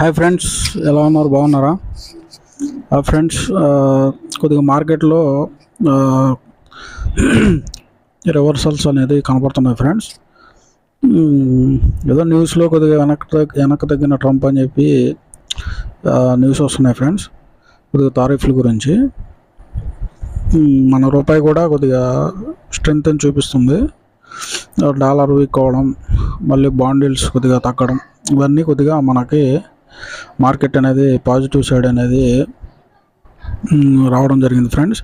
Hi friends, ఎలా ఉన్నారు? బాగున్నారా ఫ్రెండ్స్? కొద్దిగా మార్కెట్లో రివర్సల్స్ అనేది కనపడుతున్నాయి ఫ్రెండ్స్. ఏదో న్యూస్లో కొద్దిగా వెనక్కి తగ్గిన ట్రంప్ అని చెప్పి న్యూస్ వస్తున్నాయి ఫ్రెండ్స్. కొద్దిగా తారీఫ్ల గురించి మన రూపాయి కూడా కొద్దిగా స్ట్రెంగ్త్ అని చూపిస్తుంది. డాలర్ వీక్ అవ్వడం, మళ్ళీ బాండ్ yields కొద్దిగా తగ్గడం, ఇవన్నీ కొద్దిగా మనకి మార్కెట్ అనేది పాజిటివ్ సైడ్ అనేది రావడం జరిగింది ఫ్రెండ్స్.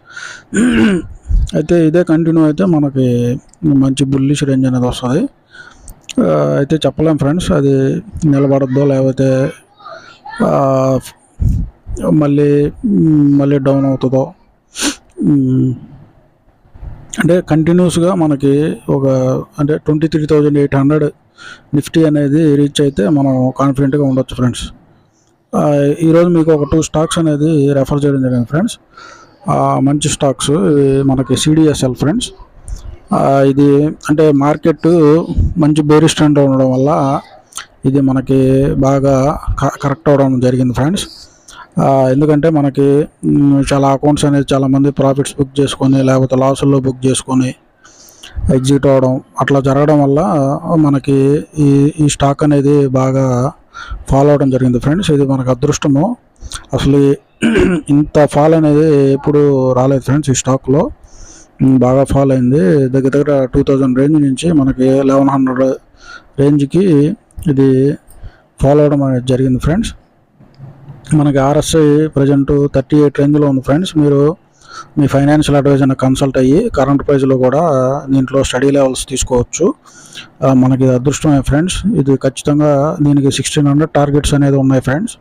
అయితే ఇదే కంటిన్యూ అయితే మనకి మంచి బుల్లిష్ రేంజ్ అనేది వస్తుంది. అయితే చెప్పలేం ఫ్రెండ్స్, అది నిలబడద్దో లేకపోతే మళ్ళీ డౌన్ అవుతుందో. అంటే కంటిన్యూస్గా మనకి అంటే 23,800 నిఫ్టీ అనేది రీచ్ అయితే మనం కాన్ఫిడెంట్గా ఉండొచ్చు ఫ్రెండ్స్. ఈరోజు మీకు ఒక 2 స్టాక్స్ అనేది రెఫర్ చేయడం జరిగింది ఫ్రెండ్స్. మంచి స్టాక్స్ మనకి CDSL ఫ్రెండ్స్. ఇది అంటే మార్కెట్ మంచి బేరిష్ ట్రెండ్ ఉండడం వల్ల ఇది మనకి బాగా కరెక్ట్ అవ్వడం జరిగింది ఫ్రెండ్స్. ఎందుకంటే మనకి చాలా అకౌంట్స్ అనేది చాలామంది ప్రాఫిట్స్ బుక్ చేసుకొని లేకపోతే లాసుల్లో బుక్ చేసుకొని ఎగ్జిట్ అవ్వడం అట్లా జరగడం వల్ల మనకి ఈ స్టాక్ అనేది బాగా ఫాలో అవడం జరిగింది ఫ్రెండ్స్. ఇది మనకు అదృష్టము. అసలు ఇంత ఫాల్ అనేది ఎప్పుడు రాలేదు ఫ్రెండ్స్. ఈ స్టాక్లో బాగా ఫాల్ అయింది. దగ్గర 2000 రేంజ్ నుంచి మనకి 1100 రేంజ్కి ఇది ఫాలో అవడం అనేది జరిగింది ఫ్రెండ్స్. మనకి RSI ప్రజెంట్ 38 రేంజ్లో ఉంది ఫ్రెండ్స్. మీరు మీ ఫైనాన్షియల్ అడ్వైజర్ని కన్సల్ట్ అయ్యి కరెంట్ ప్రైస్లో కూడా దీంట్లో స్టడీ లెవెల్స్ తీసుకోవచ్చు. మనకి అదృష్టమే ఫ్రెండ్స్. ఇది ఖచ్చితంగా దీనికి 1600 టార్గెట్స్ అనేది ఉన్నాయి ఫ్రెండ్స్.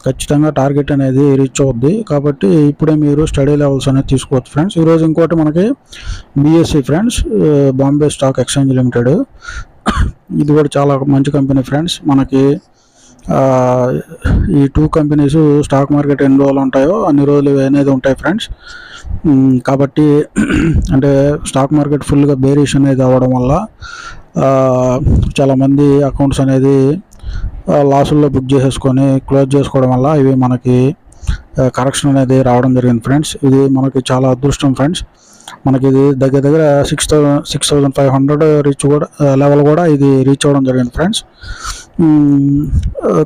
ఖచ్చితంగా టార్గెట్ అనేది రీచ్ అవుద్ది. కాబట్టి ఇప్పుడే మీరు స్టడీ లెవెల్స్ అనేది తీసుకోవచ్చు ఫ్రెండ్స్. ఈరోజు ఇంకోటి మనకి BSE friends, Bombay stock exchange limited. ఇది కూడా చాలా మంచి కంపెనీ ఫ్రెండ్స్. మనకి ఈ 2 కంపెనీస్ స్టాక్ మార్కెట్ ఎన్ని రోజులు ఉంటాయో అన్ని రోజులు అనేది ఉంటాయి ఫ్రెండ్స్. కాబట్టి అంటే స్టాక్ మార్కెట్ ఫుల్గా బేరిష్ అనేది అవ్వడం వల్ల చాలామంది అకౌంట్స్ అనేది లాసుల్లో బుక్ చేసేసుకొని క్లోజ్ చేసుకోవడం వల్ల ఇవి మనకి కరెక్షన్ అనేది రావడం జరిగింది ఫ్రెండ్స్. ఇది మనకి చాలా అదృష్టం ఫ్రెండ్స్. మనకి ఇది దగ్గర 6,500 రీచ్ కూడా లెవెల్ కూడా ఇది రీచ్ అవ్వడం జరిగింది ఫ్రెండ్స్.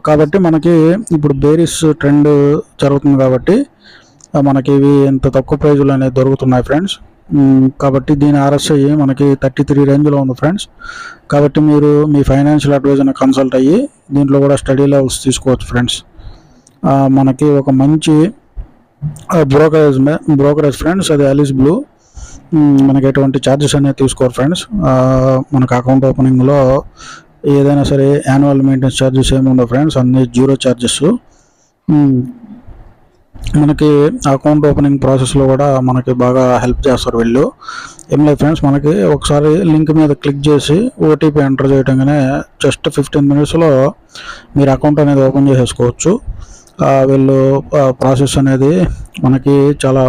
కాబట్టి మనకి ఇప్పుడు బేరిష్ ట్రెండ్ జరుగుతుంది కాబట్టి మనకి ఇవి ఎంత తక్కువ ప్రైజులు అనేది దొరుకుతున్నాయి ఫ్రెండ్స్. కాబట్టి దీని RSI మనకి 33 రేంజ్లో ఉంది ఫ్రెండ్స్. కాబట్టి మీరు మీ ఫైనాన్షియల్ అడ్వైజర్ని కన్సల్ట్ అయ్యి దీంట్లో కూడా స్టడీ లెవెల్స్ తీసుకోవచ్చు ఫ్రెండ్స్. మనకి ఒక మంచి బ్రోకరేజ్ ఫ్రెండ్స్, అది ఆలిస్ బ్లూ. మనకి ఎటువంటి ఛార్జెస్ అనేది తీసుకోరు ఫ్రెండ్స్. మనకు అకౌంట్ ఓపెనింగ్లో ఏదైనా సరే యాన్యువల్ మెయింటెనెన్స్ ఛార్జెస్ ఏమి ఉండవు ఫ్రెండ్స్, అన్ని 0 ఛార్జెస్. మనకి అకౌంట్ ఓపెనింగ్ ప్రాసెస్లో కూడా మనకి బాగా హెల్ప్ చేస్తారు వీళ్ళు. ఏం లేదు ఫ్రెండ్స్, మనకి ఒకసారి లింక్ మీద క్లిక్ చేసి OTP ఎంటర్ చేయడంగానే జస్ట్ 15 మినిట్స్లో మీరు అకౌంట్ అనేది ఓపెన్ చేసేసుకోవచ్చు. వీళ్ళు ప్రాసెస్ అనేది మనకి చాలా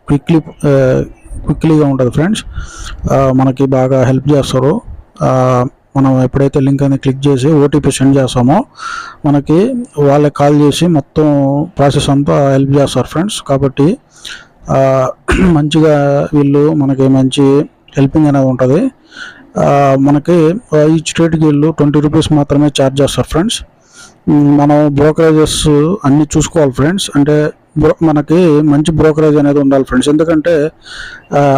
క్విక్లీగా ఉంటుంది ఫ్రెండ్స్. మనకి బాగా హెల్ప్ చేస్తారు. మనం ఎప్పుడైతే లింక్ అనేది క్లిక్ చేసి OTP సెండ్ చేస్తామో మనకి వాళ్ళకి కాల్ చేసి మొత్తం ప్రాసెస్ అంతా హెల్ప్ చేస్తారు ఫ్రెండ్స్. కాబట్టి మంచిగా వీళ్ళు మనకి మంచి హెల్పింగ్ అనేది ఉంటుంది. మనకి ఈచ్ ట్రేడ్కి వీళ్ళు 20 రూపీస్ మాత్రమే ఛార్జ్ చేస్తారు ఫ్రెండ్స్. మనం బ్రోకరేజెస్ అన్నీ చూసుకోవాలి ఫ్రెండ్స్. అంటే మనకి మంచి బ్రోకరేజ్ అనేది ఉండాలి ఫ్రెండ్స్. ఎందుకంటే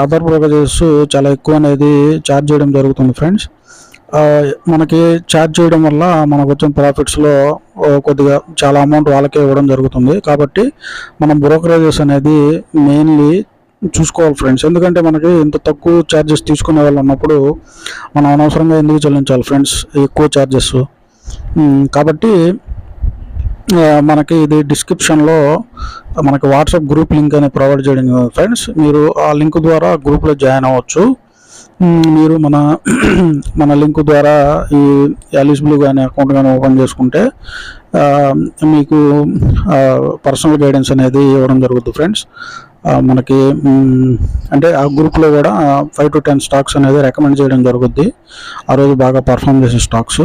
అదర్ బ్రోకరేజెస్ చాలా ఎక్కువ అనేది ఛార్జ్ చేయడం జరుగుతుంది ఫ్రెండ్స్. మనకి ఛార్జ్ చేయడం వల్ల మనకు వచ్చిన ప్రాఫిట్స్లో కొద్దిగా చాలా అమౌంట్ వాళ్ళకే ఇవ్వడం జరుగుతుంది. కాబట్టి మనం బ్రోకరేజెస్ అనేది మెయిన్లీ చూసుకోవాలి ఫ్రెండ్స్. ఎందుకంటే మనకి ఇంత తక్కువ ఛార్జెస్ తీసుకునే వాళ్ళు ఉన్నప్పుడు మనం అనవసరంగా ఎందుకు చెల్లించాలి ఫ్రెండ్స్ ఎక్కువ ఛార్జెస్. కాబట్టి మనకి ఇది డిస్క్రిప్షన్లో మనకి వాట్సాప్ గ్రూప్ లింక్ అనేది ప్రొవైడ్ చేయడం ఫ్రెండ్స్. మీరు ఆ లింక్ ద్వారా గ్రూప్లో జాయిన్ అవ్వచ్చు. మీరు మన లింక్ ద్వారా ఈ ఆలిస్ బ్లూ కానీ అకౌంట్ కానీ ఓపెన్ చేసుకుంటే మీకు పర్సనల్ గైడెన్స్ అనేది ఇవ్వడం జరుగుతుంది ఫ్రెండ్స్. మనకి అంటే ఆ గ్రూప్లో కూడా 5 to 10 స్టాక్స్ అనేది రికమెండ్ చేయడం జరుగుద్ది. ఆ రోజు బాగా పర్ఫామ్ చేసే స్టాక్స్.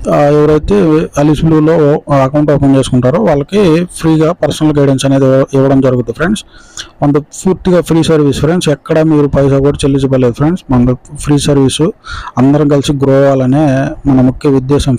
ఎవరైతే అలిస్ బ్లూలో అకౌంట్ ఓపెన్ చేసుకుంటారో వాళ్ళకి ఫ్రీగా పర్సనల్ గైడెన్స్ అనేది ఇవ్వడం జరుగుతుంది ఫ్రెండ్స్. మనది పూర్తిగా ఫ్రీ సర్వీస్ ఫ్రెండ్స్. ఎక్కడ మీరు పైసా కూడా చెల్లించబడలేదు ఫ్రెండ్స్. మనది ఫ్రీ సర్వీసు. అందరం కలిసి గ్రో అవ్వాలనే మన ముఖ్య ఉద్దేశం ఫ్రెండ్స్.